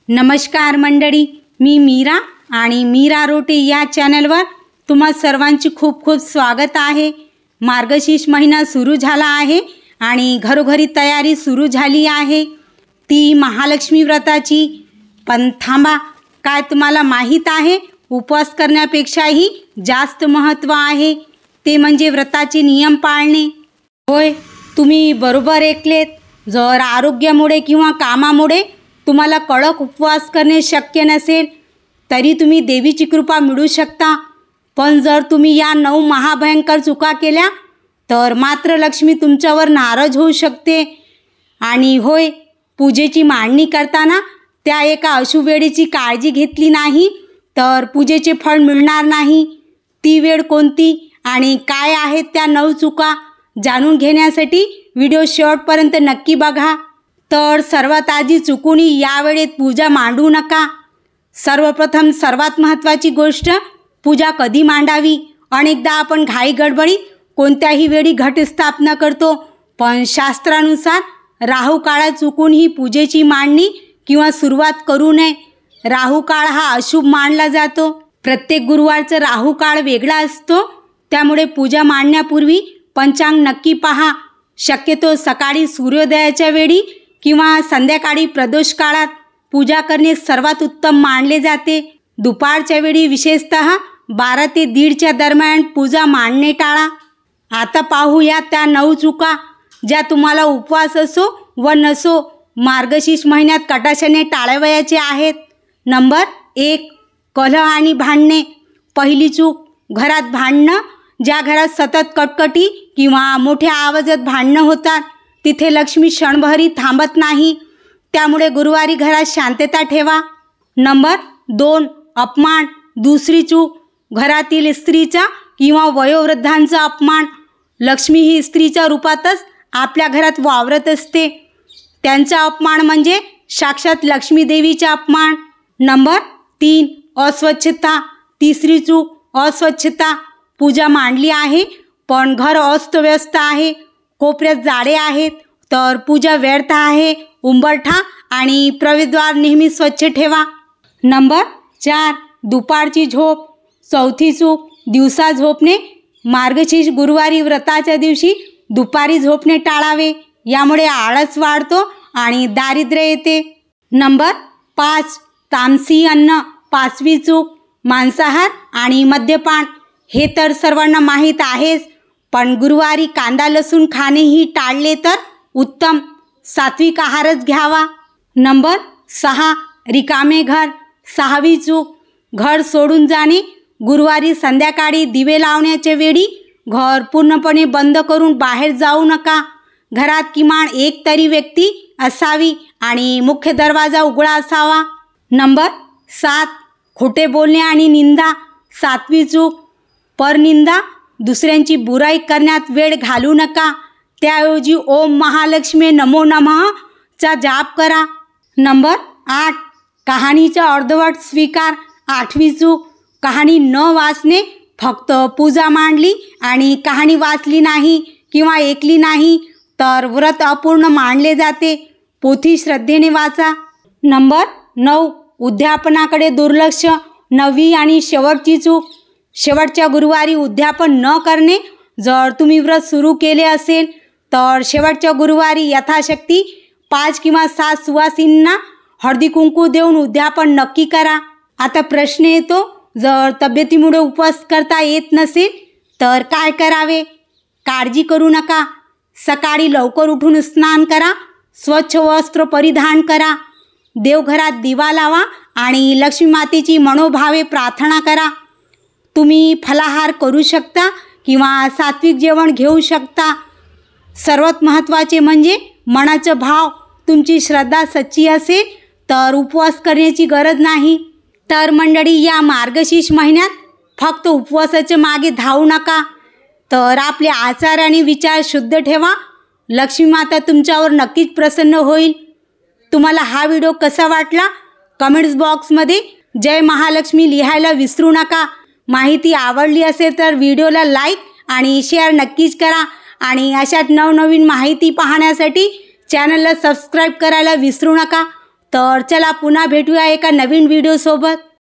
नमस्कार मंडळी, मी मीरा आणि मीरा रोटे या चॅनलवर तुम्हा सर्वांची खूप खूप स्वागत आहे। मार्गशीर्ष महिना सुरू झाला आहे आणि घरोघरी तयारी सुरू झाली आहे ती महालक्ष्मी व्रताची। पण थांबा, काय तुम्हाला माहीत आहे उपवास करण्यापेक्षाही जास्त महत्त्व आहे ते म्हणजे व्रताचे नियम पाळणे। होय, तुम्ही बरोबर ऐकलेत। जर आरोग्यामुळे किंवा कामामुळे तुम्हाला कडक उपवास करणे शक्य नसेल तरी तुम्ही देवीची कृपा मिळू शकता। पण जर तुम्ही या 9 महाभयंकर चुका केल्या तर मात्र लक्ष्मी तुमच्यावर नाराज होऊ शकते। आणि होय, पूजेची मांडणी करताना त्या एका अशुभ वेळेची काळजी घेतली नाही तर पूजेचे फळ मिळणार नाही। ती वेळ कोणती आणि काय आहेत त्या 9 चुका जाणून घेण्यासाठी व्हिडिओ शेवटपर्यंत नक्की बघा। तर सर्वात आधी चुकूनही या वेळेत पूजा मांडू नका। सर्वप्रथम सर्वात महत्त्वाची गोष्ट, पूजा कधी मांडावी। अनेकदा आपण घाई गडबडीत कोणत्याही वेळी घटस्थापना करतो, पण शास्त्रानुसार राहू काळात चुकूनही पूजेची मांडणी किंवा सुरुवात करू नये। राहू काळ हा अशुभ मानला जातो। प्रत्येक गुरुवारचा राहू काळ वेगळा असतो, त्यामुळे पूजा मांडण्यापूर्वी पंचांग नक्की पहा। शक्यतो सकाळी सूर्योदयाच्या वेळी किंवा संध्याकाळी प्रदोष काळात पूजा करणे सर्वात उत्तम मानले जाते। दुपारच्या वेळी विशेषतः 12 ते 1:30च्या दरम्यान पूजा मांडणे टाळा। आता पाहूया त्या 9 चुका ज्या तुम्हाला उपवास असो व नसो मार्गशीर्ष महिन्यात कटाक्षाने टाळावयाचे आहेत। नंबर 1, कलह आणि भांडणे। पहिली चूक, घरात भांडणं। ज्या घरात सतत कटकटी किंवा मोठ्या आवाजात भांडणं होतात तिथे लक्ष्मी क्षणभरही थांबत नाही, त्यामुळे गुरुवारी घरात शांतता ठेवा। नंबर 2, अपमान। दुसरी चूक, घरातील स्त्रीचा किंवा वयोवृद्धांचा अपमान। लक्ष्मी ही स्त्रीच्या रूपातच आपल्या घरात वावरत असते, त्यांचा अपमान म्हणजे साक्षात लक्ष्मी देवीचा अपमान। नंबर 3, अस्वच्छता। तिसरी चूक, अस्वच्छता। पूजा मांडली आहे पण घर अस्तव्यस्त आहे, कोपऱ्यात जाळे आहेत तर पूजा व्यर्थ आहे। उंबरठा आणि प्रवेशद्वार नेहमी स्वच्छ ठेवा। नंबर 4, दुपारची झोप। चौथी चूक, दिवसा झोपणे। मार्गशीर्ष गुरुवारी व्रताच्या दिवशी दुपारी झोपणे टाळावे, यामुळे आळस वाढतो आणि दारिद्र्य येते। नंबर 5, तामसी अन्न। पाचवी चूक, मांसाहार आणि मद्यपान। हे तर सर्वांना माहीत आहेच, पण गुरुवारी कांदा लसूण खाणेही टाळले तर उत्तम। सात्विक आहारच घ्यावा। नंबर 6, रिकामे घर। 6वी चूक, घर सोडून जाणे। गुरुवारी संध्याकाळी दिवे लावण्याच्या वेळी घर पूर्णपणे बंद करून बाहेर जाऊ नका। घरात किमान एक तरी व्यक्ती असावी आणि मुख्य दरवाजा उघडा असावा। नंबर 7, खोटे बोलणे आणि निंदा। 7वी चूक, परनिंदा। दुसऱ्यांची बुराई करण्यात वेळ घालवू नका, त्याऐवजी ओम महालक्ष्मी नमो नमः चा जाप करा। नंबर 8, कहाणीचा अर्धवट स्वीकार। 8वी चूक, कहाणी न वाचणे। फक्त पूजा मांडली आणि कहाणी वाचली नाही किंवा ऐकली नाही तर व्रत अपूर्ण मानले जाते। पोथी श्रद्धेने वाचा। नंबर 9, उद्यापनाकडे दुर्लक्ष। 9वी आणि शेवटची चूक, शेवटच्या गुरुवारी उद्यापन न करणे। जर तुम्ही व्रत सुरू केले असेल तर शेवटच्या गुरुवारी यथाशक्ती 5 किंवा 7 सुवासिनींना हळदी कुंकू देऊन उद्यापन नक्की करा। आता प्रश्न येतो, जर तब्येतीमुळे उपवास करता येत नसेल तर काय करावे? काळजी करू नका। सकाळी लवकर उठून स्नान करा, स्वच्छ वस्त्र परिधान करा, देवघरात दिवा लावा आणि लक्ष्मी मातेची मनोभावे प्रार्थना करा। तुम्ही फलाहार करू शकता किंवा सात्विक जेवण घेऊ शकता। सर्वात महत्त्वाचे म्हणजे मनाचा भाव। तुमची श्रद्धा सच्ची असेल तर उपवास करण्याची गरज नाही। तर मंडळी, या मार्गशीर्ष महिन्यात फक्त उपवासाच्या मागे धावू नका, तर आपले आचार आणि विचार शुद्ध ठेवा। लक्ष्मी माता तुमच्यावर नक्कीच प्रसन्न होईल। तुम्हाला हा व्हिडिओ कसा वाटला कमेंट्स बॉक्समध्ये जय महालक्ष्मी लिहायला विसरू नका। माहिती आवडली असेल तर व्हिडिओला लाईक आणि शेअर नक्कीच करा आणि अशाच नवनवीन माहिती पाहण्यासाठी चॅनलला सबस्क्राईब करायला विसरू नका। तर चला पुन्हा भेटूया एका नवीन व्हिडिओसोबत.